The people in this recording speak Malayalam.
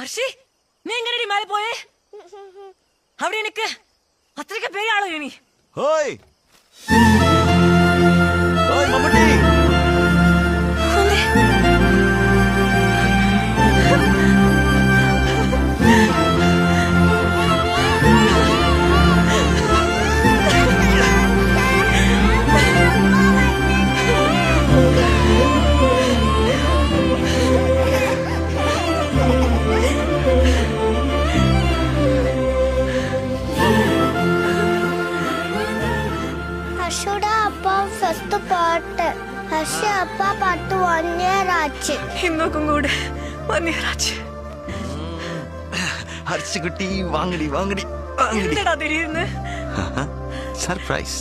ഹർഷി, നീ എങ്ങനെയാടി മേലെ പോയേ? അവിടെ എനിക്ക് അത്രയ്ക്ക് പേയാണോ ഇനി? ഹോയ് ഹോയ് മമ്മൂട്ടി. പാട്ട് 1 year ആச்சு. ഇന്നോക്കും കൂടെ 1 year ആச்சு. ഹർഷിക്കുട്ടി വാങ്ങടി വാങ്ങടി വാങ്ങടി. എന്തിനാ തിരിയുന്നത്? സർപ്രൈസ്.